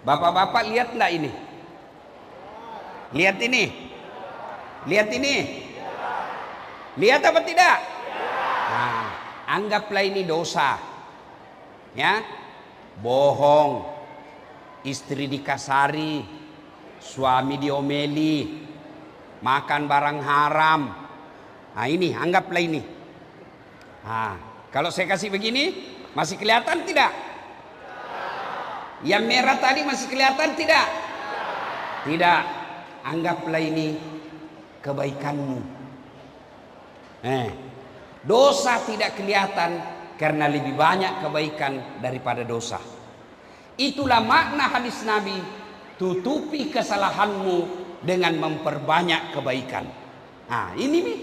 Bapak-bapak lihat enggak ini? Lihat ini? Lihat ini? Lihat apa tidak? Nah, anggaplah ini dosa. Ya. Bohong, istri dikasari, suami diomeli, makan barang haram. Nah, ini anggaplah ini. Nah, kalau saya kasih begini, masih kelihatan tidak? Yang merah tadi masih kelihatan tidak? Tidak. Anggaplah ini kebaikanmu. Dosa tidak kelihatan karena lebih banyak kebaikan daripada dosa. Itulah makna hadis Nabi, tutupi kesalahanmu dengan memperbanyak kebaikan. Nah, ini nih.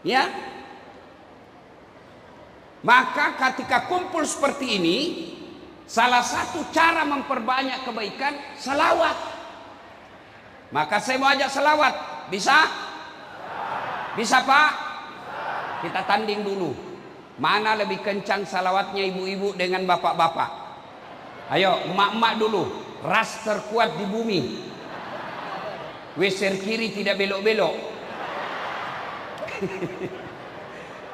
Ya. Maka ketika kumpul seperti ini, salah satu cara memperbanyak kebaikan selawat. Maka saya mau ajak selawat. Bisa? Bisa, Pak? Kita tanding dulu. Mana lebih kencang salawatnya ibu-ibu dengan bapak-bapak? Ayo, emak-emak dulu. Ras terkuat di bumi. Weser kiri tidak belok-belok.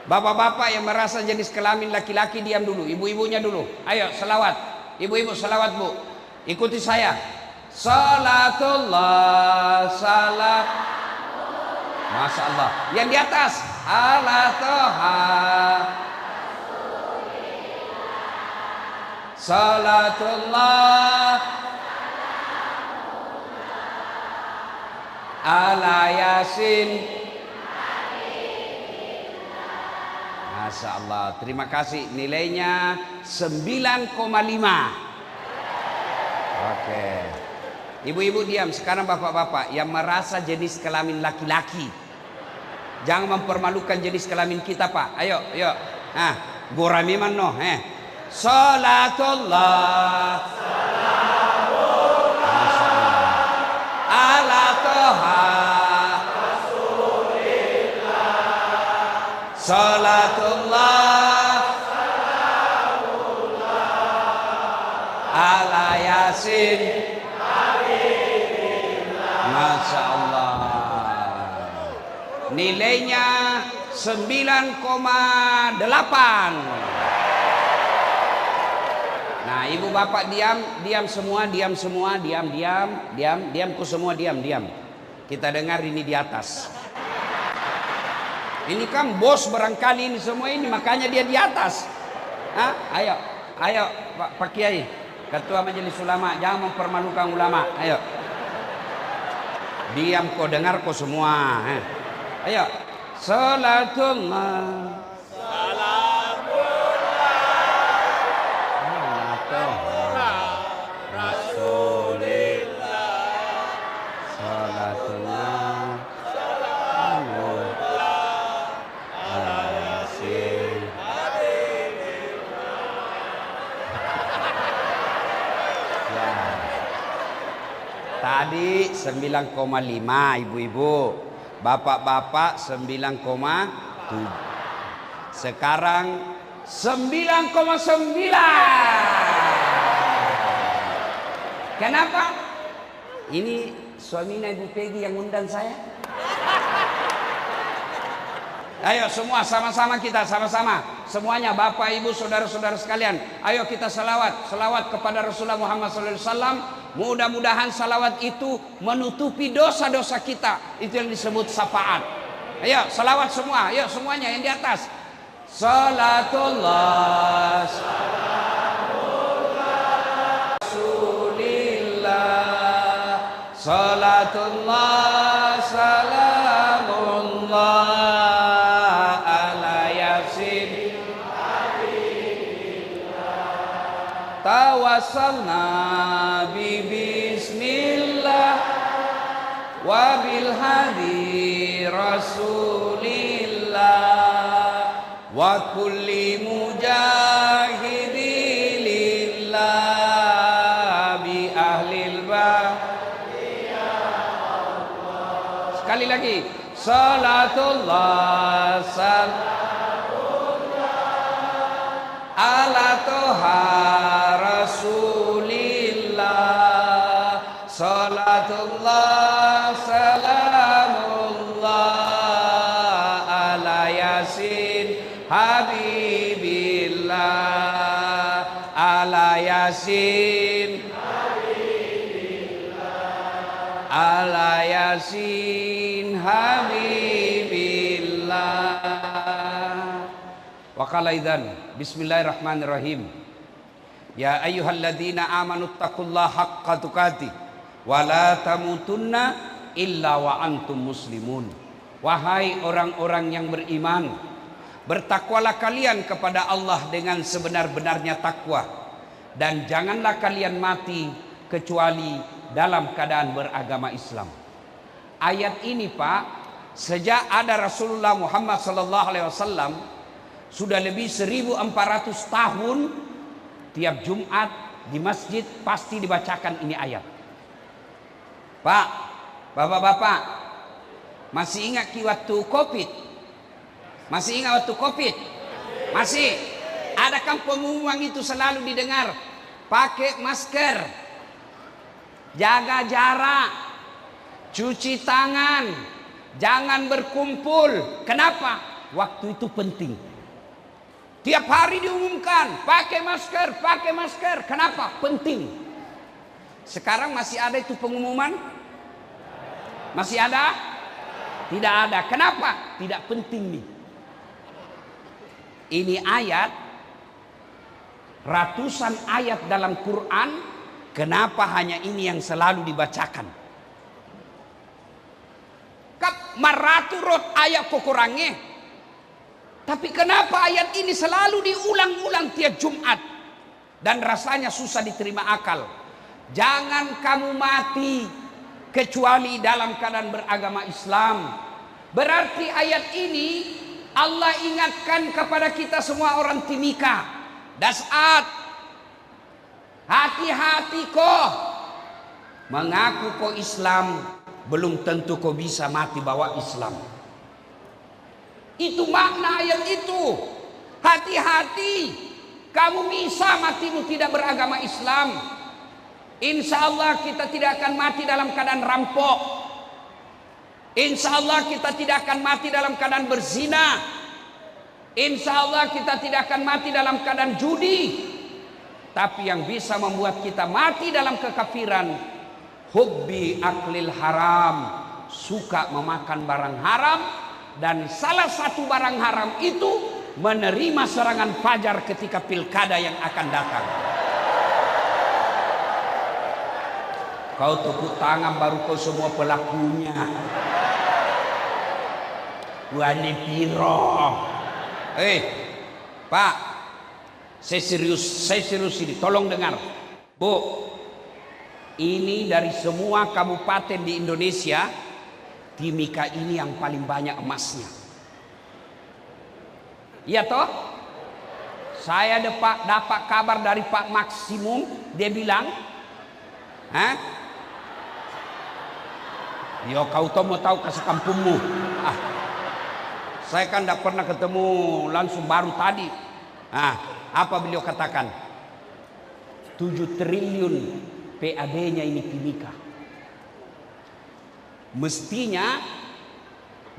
Bapak-bapak yang merasa jenis kelamin laki-laki diam dulu. Ibu-ibunya dulu. Ayo, salawat. Ibu-ibu salawat, Bu. Ikuti saya. Salatullah salam. Masya Allah. Yang di atas. Ala toha. Salatullah ala yasin. Masya Allah. Terima kasih. Nilainya 9,5. Oke. Ibu-ibu diam. Sekarang bapak-bapak yang merasa jenis kelamin laki-laki, jangan mempermalukan jenis kelamin kita, Pak. Ayo, ayo. Nah, gorami mano, Salatullah ala toha. Salatullah ala yasin. Masya Allah. Nilainya 9,8. Nah, ibu bapak diam, diam semua, diam semua, diam, diam, diam, diamku semua, diam, diam. Kita dengar ini di atas. Ini kan bos barangkali ini semua ini, makanya dia di atas. Hah? Ayo, ayo Pak Kiai, Ketua Majelis Ulama, jangan mempermalukan ulama. Ayo. Diam kau, dengar kau semua. Ayo. Salatullah. Tadi 9,5 ibu-ibu, bapak-bapak 9,7. Sekarang 9,9. Kenapa? Ini suaminya Ibu Peggy yang undang saya. Ayo semua sama-sama kita, sama-sama. Semuanya Bapak, Ibu, saudara-saudara sekalian. Ayo kita salawat. Salawat kepada Rasulullah Muhammad SAW. Mudah-mudahan salawat itu menutupi dosa-dosa kita. Itu yang disebut syafaat. Ayo salawat semua. Ayo semuanya yang di atas. Salatullah Rasulillah. Salatullah salamullah ala yasin. Tawassalna bi bismillah wa bil hadi rasulillah wa kulli mujahidi lillah bi ahlil sekali lagi. Salatullah salamullah ala toha rasulillah Salatullah salamullah ala Yasin Habibillah, ala Yasin Habibillah, ala Yasin Habibillah. Wa qala idzan bismillahirrahmanirrahim. Ya ayyuhalladzina amanu taqullaha haqqa tuqatih wa la tamutunna illa wa antum muslimun. Wahai orang-orang yang beriman, bertakwalah kalian kepada Allah dengan sebenar-benarnya takwa, dan janganlah kalian mati kecuali dalam keadaan beragama Islam. Ayat ini Pak, sejak ada Rasulullah Muhammad SAW, sudah lebih 1400 tahun, tiap Jumat di masjid pasti dibacakan ini ayat. Pak, bapak-bapak, masih ingat waktu Covid? Masih ingat waktu Covid? Masih. Adakah pengumuman itu selalu didengar? Pakai masker, jaga jarak, cuci tangan, jangan berkumpul. Kenapa? Waktu itu penting. Tiap hari diumumkan, pakai masker, pakai masker. Kenapa? Penting. Sekarang masih ada itu pengumuman? Masih ada? Tidak ada. Kenapa? Tidak penting nih. Ini ayat, ratusan ayat dalam Quran, kenapa hanya ini yang selalu dibacakan? Kap maraturot ayat kukurangnya. Tapi kenapa ayat ini selalu diulang-ulang tiap Jumat? Dan rasanya susah diterima akal. Jangan kamu mati kecuali dalam keadaan beragama Islam. Berarti ayat ini Allah ingatkan kepada kita semua orang Timika. Dasat, hati-hati kau. Mengaku kau Islam, belum tentu kau bisa mati bawa Islam. Itu makna ayat itu. Hati-hati, kamu bisa matimu tidak beragama Islam. Insya Allah kita tidak akan mati dalam keadaan rampok. Insya Allah kita tidak akan mati dalam keadaan berzina. Insya Allah kita tidak akan mati dalam keadaan judi. Tapi yang bisa membuat kita mati dalam kekafiran, hubbi aklil haram, suka memakan barang haram. Dan salah satu barang haram itu menerima serangan fajar ketika pilkada yang akan datang. Kau tepuk tangan baru kau semua pelakunya. Wani piro. Pak, saya serius ini. Tolong dengar, Bu. Ini dari semua kabupaten di Indonesia, Timika ini yang paling banyak emasnya. Iya toh? Saya dapat kabar dari Pak Maksimum, dia bilang, yo kau toh mau tahu kasih kampungmu. Saya kan tidak pernah ketemu langsung, baru tadi. Apa beliau katakan? 7 triliun PAD-nya ini Timika. Mestinya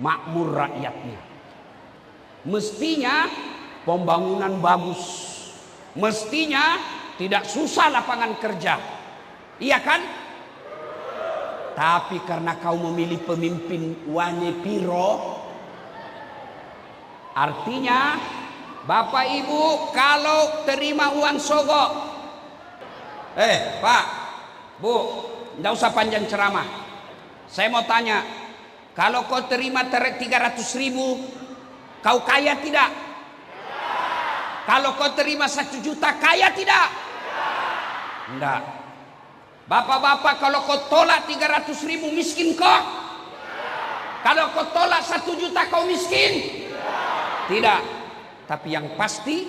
makmur rakyatnya. Mestinya pembangunan bagus. Mestinya tidak susah lapangan kerja. Iya kan? Tapi karena kau memilih pemimpin Wane Piro, artinya Bapak Ibu kalau terima uang sogok, Pak, Bu, tidak usah panjang ceramah. Saya mau tanya, kalau kau terima 300.000, kau kaya tidak? Kalau kau terima 1 juta, kaya tidak? Tidak. Bapak-bapak, kalau kau tolak 300.000, miskin kau? Kalau kau tolak 1 juta, kau miskin? Tidak. Tapi yang pasti,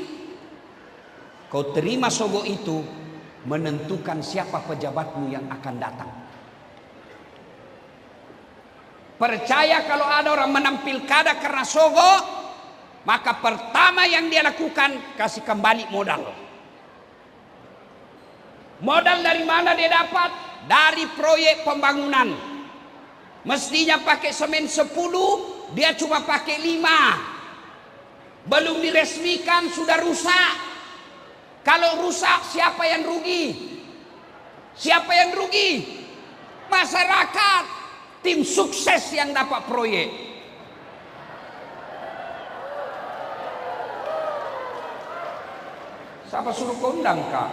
kau terima sogok itu menentukan siapa pejabatmu yang akan datang. Percaya kalau ada orang menang pilkada karena sogok, maka pertama yang dia lakukan, kasih kembali modal. Modal dari mana dia dapat? dari proyek pembangunan. Mestinya pakai semen 10, dia cuma pakai 5. Belum diresmikan sudah rusak. Kalau rusak siapa yang rugi? Siapa yang rugi? Masyarakat. Tim sukses yang dapat proyek. Siapa suruh kondang kak?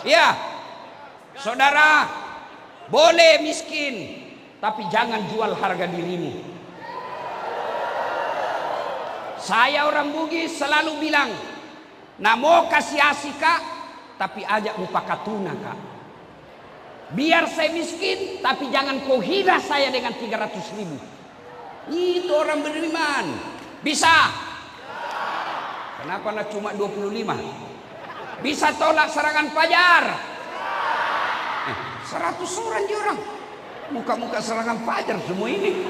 Ya, saudara, boleh miskin, tapi jangan jual harga dirimu. Saya orang Bugis selalu bilang, namo kasih asih kak, tapi ajak mupakatuna kak. Biar saya miskin, tapi jangan kau hina saya dengan 300.000. Itu orang beriman. Bisa? Kenapa nak cuma 25? Bisa tolak serangan fajar? 100 orang dia orang. Muka-muka serangan fajar semua ini.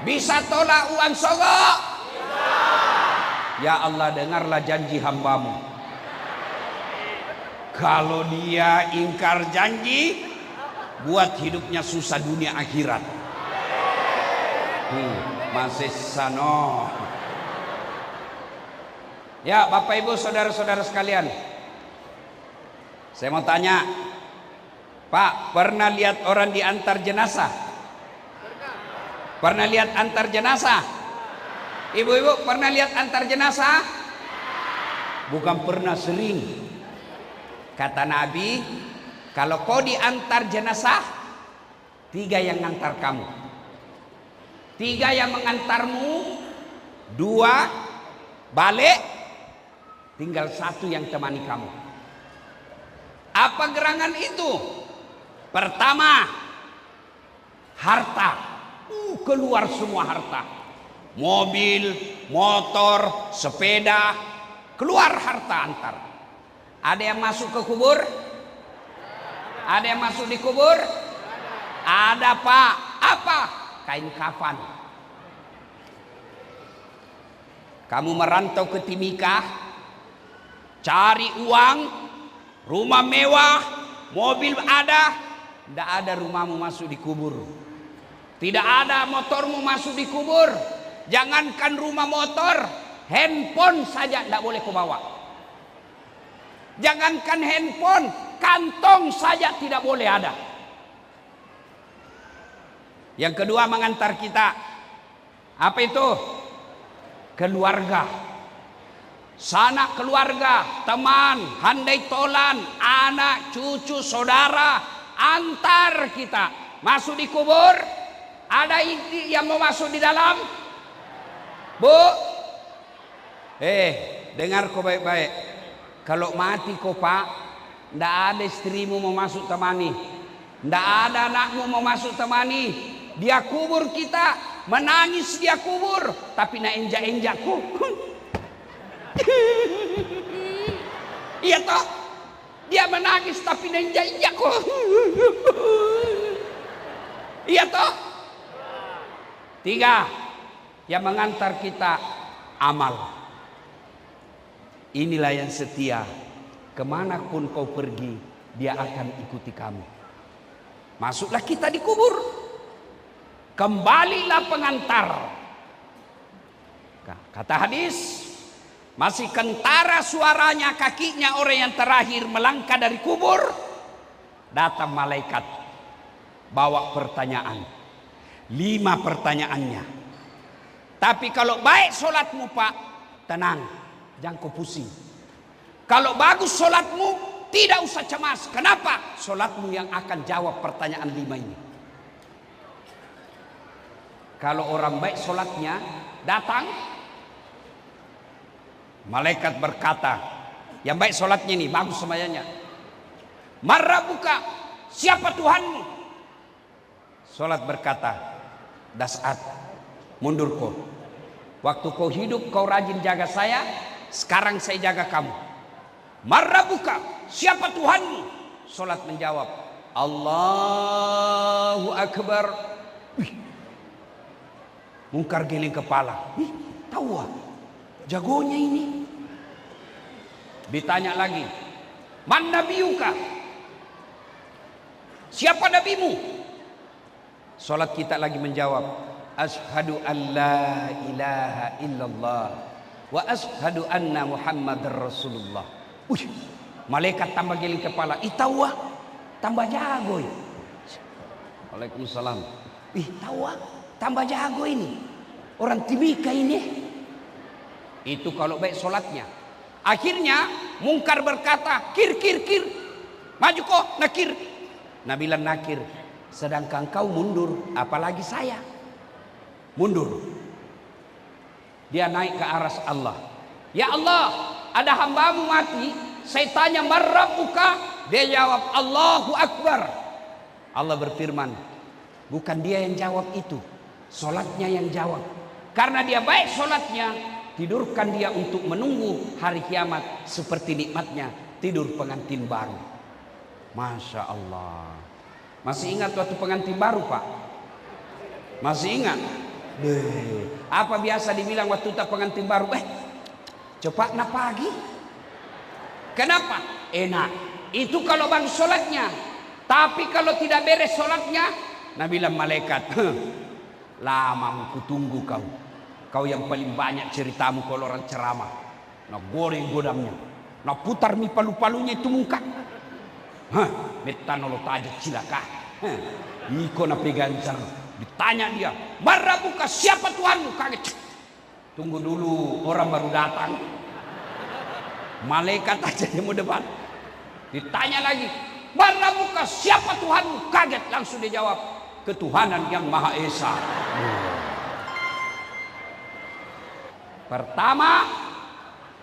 Bisa tolak uang sogok? Ya Allah, dengarlah janji hambamu. Kalau dia ingkar janji, buat hidupnya susah dunia akhirat. Masih sano. Ya Bapak Ibu saudara-saudara sekalian, saya mau tanya, Pak, pernah lihat orang diantar jenazah? Pernah lihat antar jenazah? Ibu-ibu pernah lihat antar jenazah? Bukan pernah, sering. Kata Nabi, kalau kau diantar jenazah, 3 yang ngantar kamu, 3 yang mengantarmu, 2 balik, tinggal 1 yang temani kamu. Apa gerangan itu? Pertama, harta. Keluar semua harta. Mobil, motor, sepeda, keluar harta antar. Ada yang masuk ke kubur? Ada yang masuk di kubur? Ada Pak. Apa? Kain kafan. Kamu merantau ke Timika, cari uang, rumah mewah, mobil ada, tidak ada rumahmu masuk di kubur. Tidak ada motormu masuk di kubur. Jangankan rumah motor, handphone saja tidak boleh kau bawa. Jangankan handphone, kantong saja tidak boleh ada. Yang kedua mengantar kita, apa itu? Keluarga. Sanak keluarga, teman, handai tolan, anak, cucu, saudara, antar kita masuk di kubur. Ada yang mau masuk di dalam? Bu, dengar kau baik-baik. Kalau mati kau Pak, tidak ada istrimu mau masuk temani, tidak ada anakmu mau masuk temani. Dia kubur kita, menangis dia kubur, tapi nak enjak-enjakku. Iya toh, dia menangis tapi nak enjak-enjakku. Iya toh. 3, yang mengantar kita amal. Inilah yang setia, kemanapun kau pergi, dia akan ikuti kamu. Masuklah kita di kubur, kembalilah pengantar. Kata hadis, masih kentara suaranya kakinya orang yang terakhir melangkah dari kubur. Datang malaikat, bawa pertanyaan, 5 pertanyaannya. Tapi kalau baik solatmu Pak, tenang, jangan kau pusing. Kalau bagus solatmu, tidak usah cemas. Kenapa? Solatmu yang akan jawab pertanyaan 5 ini. Kalau orang baik solatnya, datang, malaikat berkata, yang baik solatnya ini, bagus semuanya. Marrabuka, siapa Tuhanmu? Solat berkata, dasat, mundur kau. Waktu kau hidup kau rajin jaga saya, sekarang saya jaga kamu. Marrabuka, siapa Tuhanmu? Solat menjawab, Allahu Akbar. Mungkar geleng kepala. Tahu jagonya ini. Ditanya lagi, Man nabiyuka? Siapa nabimu? Salat kita lagi menjawab, asyhadu an la ilaha illallah wa asyhadu anna Muhammadar Rasulullah. Malaikat tambah giling kepala. Tahu tambah jago. Waalaikumsalam. Tahu tambah jago ini. Orang Timika ini. Itu kalau baik solatnya. Akhirnya Mungkar berkata, kir. Maju kok, nakir. Nabi bilang nakir. Sedangkan kau mundur, apalagi saya. Mundur. Dia naik ke aras Allah. Ya Allah, ada hambamu mati. Saya tanya, marrabbuka? Dia jawab, Allahu Akbar. Allah berfirman, bukan dia yang jawab itu, solatnya yang jawab. Karena dia baik solatnya, tidurkan dia untuk menunggu hari kiamat seperti nikmatnya tidur pengantin baru. Masya Allah. Masih ingat waktu pengantin baru, Pak? Masih ingat? Apa biasa dibilang waktu tak pengantin baru? Cepat na pagi. Kenapa? Enak. Itu kalau bang solatnya. Tapi kalau tidak beres solatnya, Nabi bilang malaikat, lama aku tunggu kau. Kau yang paling banyak ceritamu kalau orang ceramah. Nak goreng godamnya. Nak putar mi palu-palunya itu muka. Metanolo tajak cilaka. Niko na pegancar. Ditanya dia, marrabbuka, siapa Tuhanmu? Kaget. Tunggu dulu, orang baru datang. Malaikat aja yang mau depan. Ditanya lagi, marrabbuka, siapa Tuhanmu? Kaget, langsung dia jawab, ketuhanan yang Maha Esa. Pertama,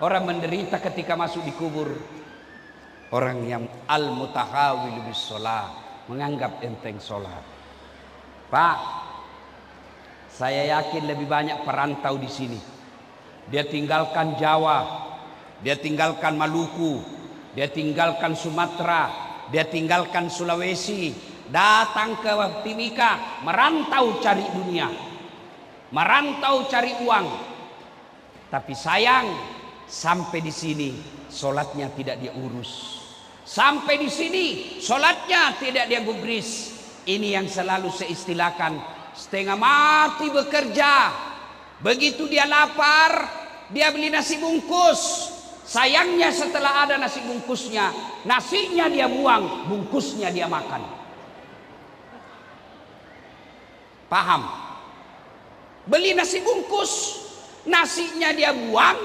orang menderita ketika masuk di kubur. Orang yang al-mutahawil bis sholat, menganggap enteng sholat. Pak, saya yakin lebih banyak perantau di sini. Dia tinggalkan Jawa, dia tinggalkan Maluku, dia tinggalkan Sumatera, dia tinggalkan Sulawesi, datang ke Timika, merantau cari dunia, merantau cari uang. Tapi sayang, sampai di sini solatnya tidak dia urus. Sampai di sini solatnya tidak dia gubris. Ini yang selalu saya istilahkan, setengah mati bekerja. Begitu dia lapar, dia beli nasi bungkus. Sayangnya setelah ada nasi bungkusnya, nasinya dia buang, bungkusnya dia makan. Paham? Beli nasi bungkus, nasinya dia buang,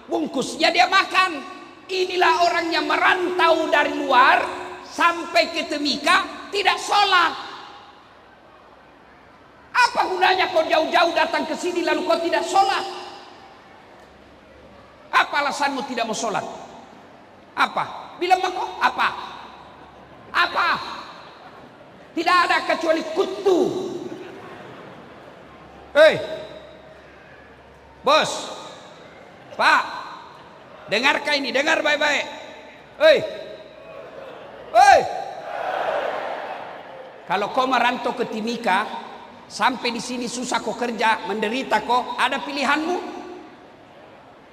bungkusnya dia makan. Inilah orang yang merantau dari luar sampai ke Timika tidak sholat. Apa gunanya kau jauh-jauh datang ke sini lalu kau tidak sholat? Apa alasanmu tidak mau sholat? Apa? Bilang kau apa? Apa? Tidak ada kecuali kutu. Bos, Pak, dengarkan ini, dengar baik-baik. Kalau kau merantau ke Timika, sampai di sini susah kau kerja, menderita kau, ada pilihanmu?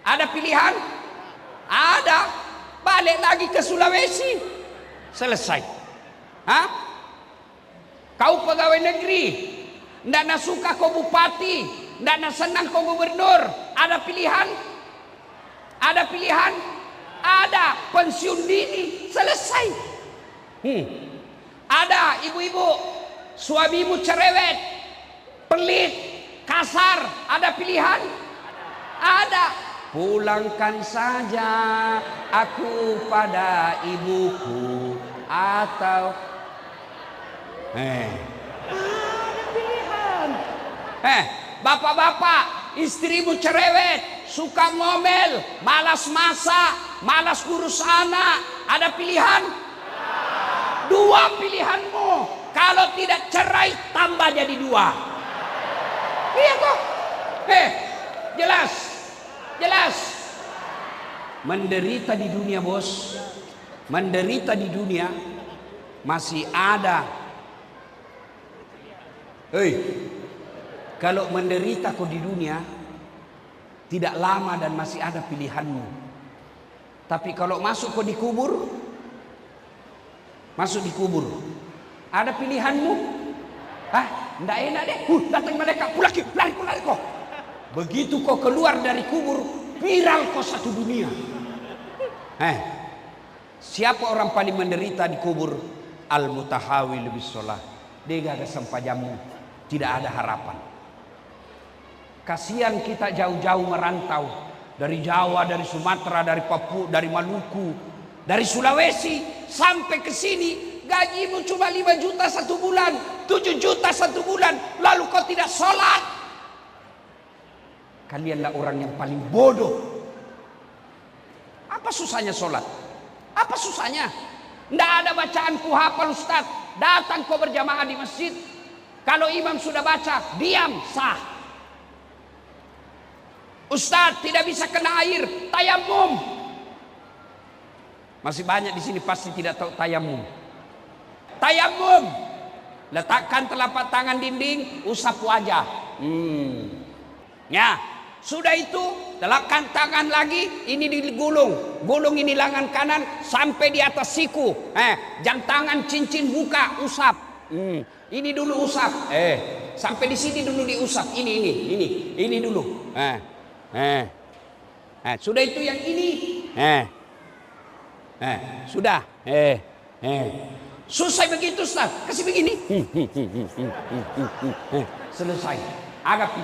Ada pilihan? Ada. Balik lagi ke Sulawesi. Selesai. Kau pegawai negeri, ndak nak suka kau bupati, ndak nak senang kau gubernur, ada pilihan? Ada pilihan? Ada. Pensiun dini, selesai. Ada ibu-ibu, suamimu cerewet, pelit, kasar, ada pilihan? Ada. Pulangkan saja aku pada ibuku, atau ada pilihan. Bapak-bapak, istrimu cerewet, suka ngomel, malas masak, malas ngurus anak, ada pilihan? Dua pilihanmu. Kalau tidak cerai, tambah jadi dua. Iya kok. Jelas. Menderita di dunia, bos. Menderita di dunia masih ada. Kalau menderita kau di dunia tidak lama dan masih ada pilihanmu. Tapi kalau masuk kau di kubur, masuk di kubur. Ada pilihanmu? Nggak enak deh. Datang mereka, lari kok. Begitu kau keluar dari kubur, viral kau satu dunia. Siapa orang paling menderita di kubur? Al-mutahawil bis-shalah. Dia gak sempajamu, tidak ada harapan. Kasihan kita jauh-jauh merantau dari Jawa, dari Sumatera, dari Papua, dari Maluku, dari Sulawesi sampai ke sini. Gajimu cuma 5 juta satu bulan, 7 juta satu bulan, lalu kau tidak sholat. Kalianlah orang yang paling bodoh. Apa susahnya sholat? Apa susahnya? Tidak ada bacaan ku hafal Ustaz. Datang kau berjamaah di masjid. Kalau imam sudah baca, diam, sah. Ustaz tidak bisa kena air, tayamum. Masih banyak di sini pasti tidak tahu tayamum. Tayamum, letakkan telapak tangan dinding, usap wajah. Ya, sudah itu letakkan tangan lagi, ini digulung, gulung ini lengan kanan sampai di atas siku. Jam tangan cincin buka, usap. Ini dulu usap. Sampai di sini dulu diusap. Ini dulu. Sudah itu yang ini. Sudah. Selesai begitu Ustaz, kasih begini. Selesai. Agapi.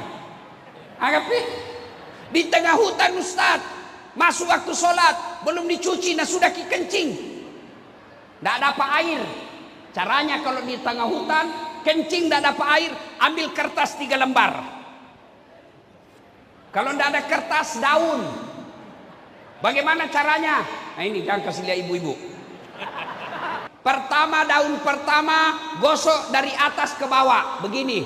Di tengah hutan Ustaz, masuk waktu sholat, belum dicuci, sudah kencing. Tidak dapat air. Caranya kalau di tengah hutan, kencing tidak dapat air, ambil kertas 3 lembar. Kalau tidak ada kertas, daun. Bagaimana caranya? Ini jangan kasih lihat ibu-ibu. Pertama, daun pertama gosok dari atas ke bawah begini.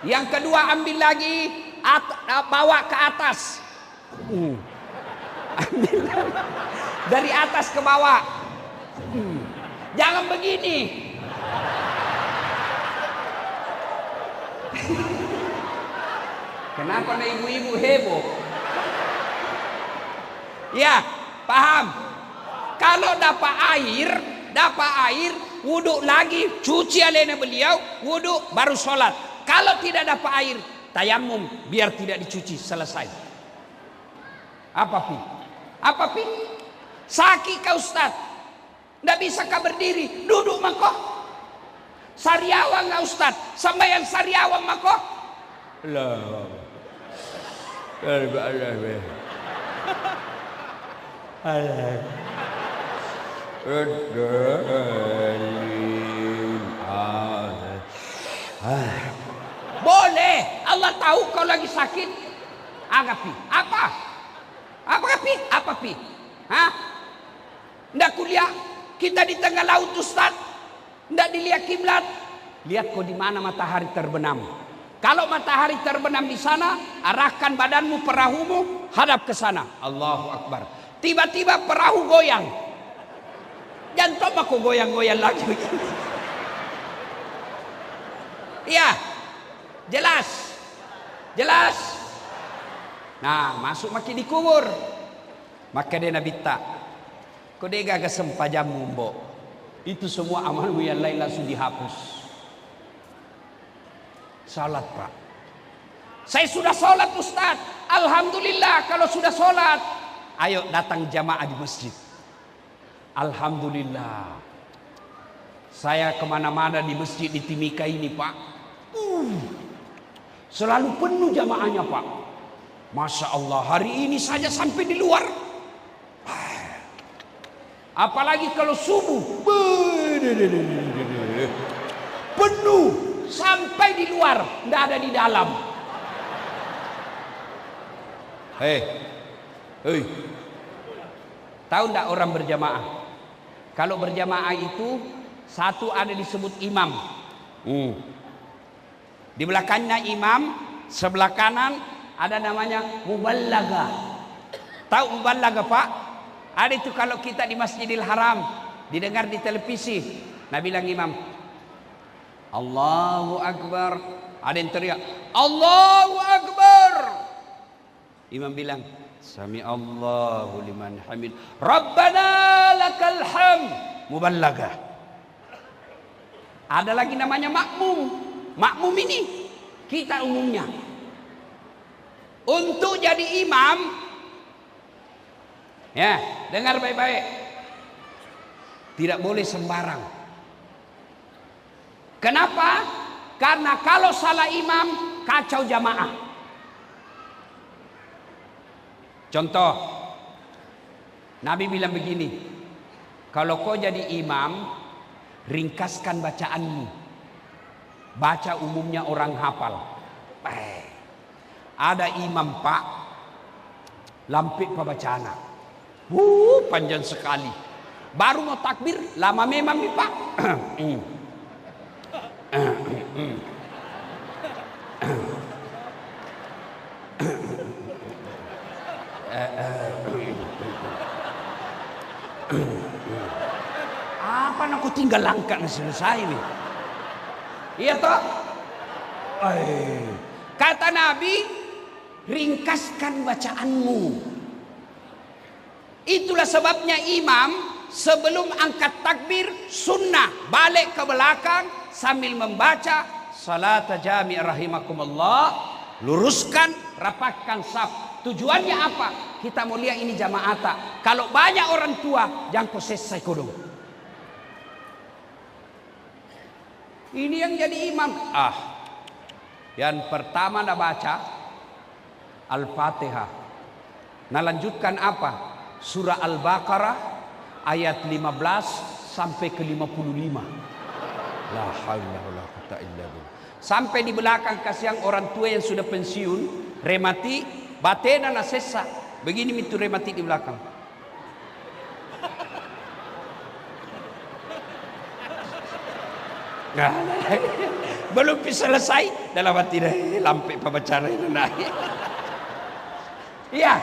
Yang kedua ambil lagi bawa ke atas. Ambil dari atas ke bawah. Jangan begini. Kenapa ada ibu-ibu heboh? Ya, paham. Kalau dapat air, wudhu lagi, cuci alena beliau, wudhu baru sholat. Kalau tidak dapat air, tayamum biar tidak dicuci, selesai. Apa pi? Sakit kau Ustaz? Tidak bisa kau berdiri, duduk makoh. Sariawan nggak Ustaz? Sampai yang sariawan makoh? Boleh, Allah tahu kau lagi sakit. Agapi, apa pi? Ndak kuliah, kita di tengah laut Ustaz. Ndak dilihat kiblat. Lihat kau di mana matahari terbenam. Kalau matahari terbenam di sana, arahkan badanmu, perahumu hadap ke sana. Allahu Akbar. Tiba-tiba perahu goyang. Jangan aku goyang-goyang lagi begini. Iya, jelas. Nah, masuk makin di kubur. Maka dia Nabi tak. Kau dia gak sempajamu mbok. Itu semua amalmu yang lain langsung dihapus. Salat Pak. Saya sudah salat Ustaz. Alhamdulillah kalau sudah salat. Ayo datang jamaah di masjid. Alhamdulillah. Saya kemana-mana di masjid di Timika ini Pak. Selalu penuh jamaahnya Pak. Masya Allah, hari ini saja sampai di luar. Apalagi kalau subuh. Penuh sampai di luar, tidak ada di dalam. Hei. Tahu tidak orang berjamaah? Kalau berjamaah itu satu ada disebut imam. Di belakangnya imam, sebelah kanan ada namanya muballaga. Tahu muballaga Pak? Ada itu kalau kita di Masjidil Haram didengar di televisi. Nabi bilang imam, Allahu Akbar. Ada yang teriak, Allahu Akbar. Imam bilang, Sami Allahu liman hamid. Rabbana lakal hamd. Muballagah. Ada lagi namanya makmum. Makmum ini kita umumnya. Untuk jadi imam, ya, dengar baik-baik. Tidak boleh sembarang. Kenapa? Karena kalau salah imam, kacau jamaah. Contoh, Nabi bilang begini, kalau kau jadi imam, ringkaskan bacaanmu. Baca umumnya orang hafal. Ada imam pak, lampik pembacaan. Panjang sekali. Baru mau takbir, lama memang nih pak. Apa nak kau tinggal langkah selesai nih? Iya toh? Kata Nabi, ringkaskan bacaanmu. Itulah sebabnya imam sebelum angkat takbir sunnah balik ke belakang sambil membaca salat jami' rahimakumullah, luruskan, rapatkan saf. Tujuannya apa? Kita mau lihat ini jamaata. Kalau banyak orang tua, jangan kau selesai kodong. Ini yang jadi imam. Yang pertama nak baca Al-Fatihah. Nah lanjutkan apa? Surah Al-Baqarah ayat 15 sampai ke 55. La haula wala quwwata illa billah. Sampai di belakang kasihan orang tua yang sudah pensiun, remati, batena na sesa. Begini itu remati di belakang. Belum bisa selesai dalam hati dah lampai pembacara itu naik. Iya,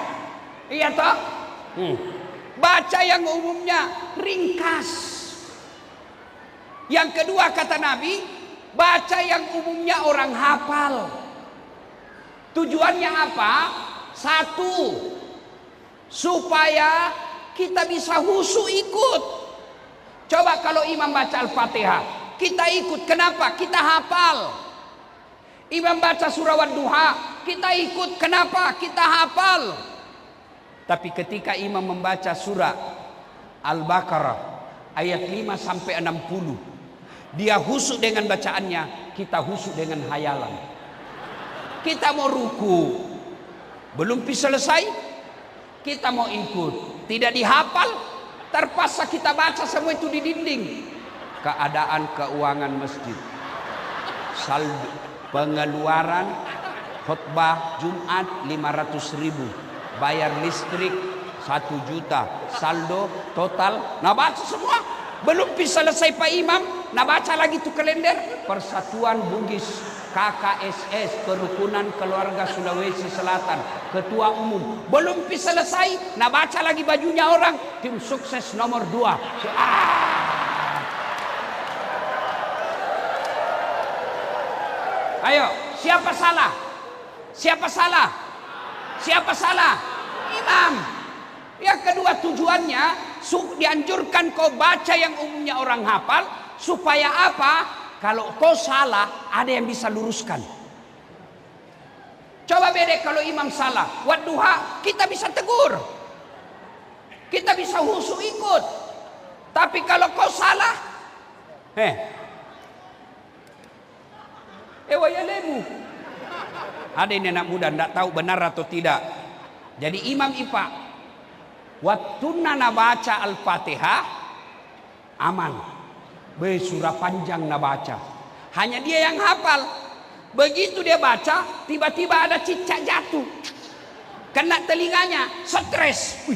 iya toh. Baca yang umumnya ringkas. Yang kedua kata Nabi, baca yang umumnya orang hafal. Tujuannya apa? Satu, supaya kita bisa husu ikut. Coba kalau imam baca Al-Fatihah, kita ikut. Kenapa? Kita hafal. Imam baca surah Wadduha, kita ikut. Kenapa? Kita hafal. Tapi ketika imam membaca surah Al-Baqarah ayat 5 sampai 60, dia husuk dengan bacaannya, kita husuk dengan hayalan. Kita mau ruku, belum bisa selesai, kita mau ikut. Tidak dihafal, terpaksa kita baca semua itu di dinding. Keadaan keuangan masjid, saldo pengeluaran khutbah Jumat 500.000, bayar listrik 1 juta, saldo total, nah baca semua. Belum bisa selesai Pak Imam, nah baca lagi tuh kalender Persatuan Bugis KKSS Kerukunan Keluarga Sulawesi Selatan, Ketua Umum. Belum bisa selesai, nah baca lagi bajunya orang, tim sukses nomor 2. Ayo, siapa salah? Siapa salah? Siapa salah? Imam. Yang kedua tujuannya dianjurkan kau baca yang umumnya orang hafal, supaya apa? Kalau kau salah, ada yang bisa luruskan. Coba beda kalau imam salah, Wadduha kita bisa tegur, kita bisa husu ikut. Tapi kalau kau salah, wayalemu. Ada ini anak muda tidak tahu benar atau tidak. Jadi imam IPA, waktu nana baca Al-Fatihah aman, surah panjang na baca, hanya dia yang hafal. Begitu dia baca, tiba-tiba ada cicak jatuh, kena telinganya, stres.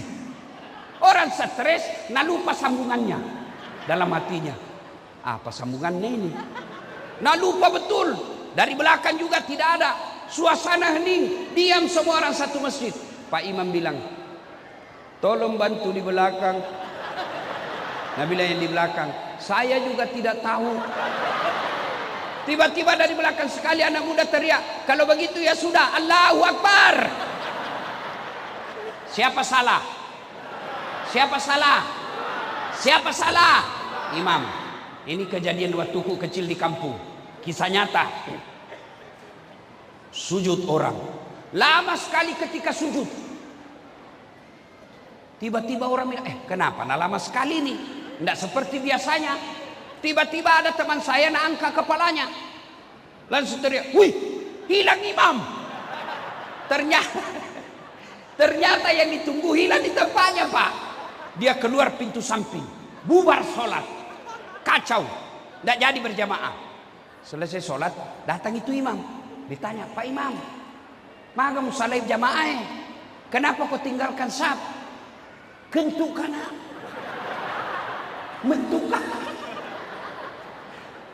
Orang stres, nah lupa sambungannya dalam hatinya. Apa sambungannya ini? Nah lupa betul. Dari belakang juga tidak ada. Suasana hening, diam semua orang satu masjid. Pak Imam bilang, tolong bantu di belakang. Nabilah yang di belakang, saya juga tidak tahu. Tiba-tiba dari belakang sekali anak muda teriak, kalau begitu ya sudah, Allahu Akbar. Siapa salah? Siapa salah? Siapa salah? Imam. Ini kejadian waktu kecil di kampung. Kisah nyata. Sujud orang. Lama sekali ketika sujud. Tiba-tiba orang bilang, kenapa? Nah lama sekali nih. Tidak seperti biasanya. Tiba-tiba ada teman saya nak angkat kepalanya. Langsung teriak, wih, hilang imam. Ternyata yang ditunggu hilang di tempatnya, Pak. Dia keluar pintu samping, bubar sholat, kacau, tidak jadi berjamaah. Selesai sholat, datang itu imam, ditanya, Pak Imam, maka musalai jamaah, kenapa kau tinggalkan saf? Kentukan, mentukan.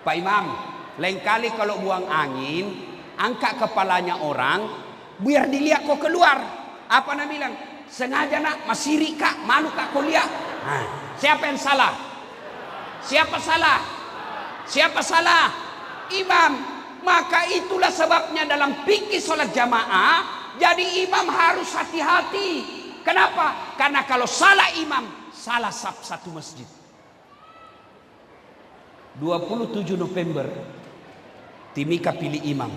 Pak Imam, lain kali kalau buang angin, angkat kepalanya orang, biar dilihat kau keluar. Apa nak bilang? Sengaja nak, masiri kak, malu kak kau lihat. Siapa yang salah? Siapa salah? Siapa salah? Imam. Maka itulah sebabnya dalam fikih sholat jamaah, jadi imam harus hati-hati. Kenapa? Karena kalau salah imam, salah saf satu masjid. 27 November, Timika pilih imam.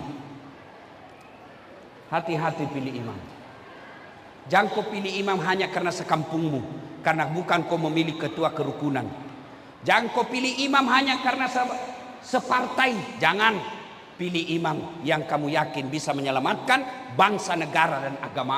Hati-hati pilih imam. Jangan kau pilih imam hanya karena sekampungmu, karena bukan kau memilih ketua kerukunan. Jangan kau pilih imam hanya karena separtai. Jangan pilih imam yang kamu yakin bisa menyelamatkan bangsa, negara, dan agama.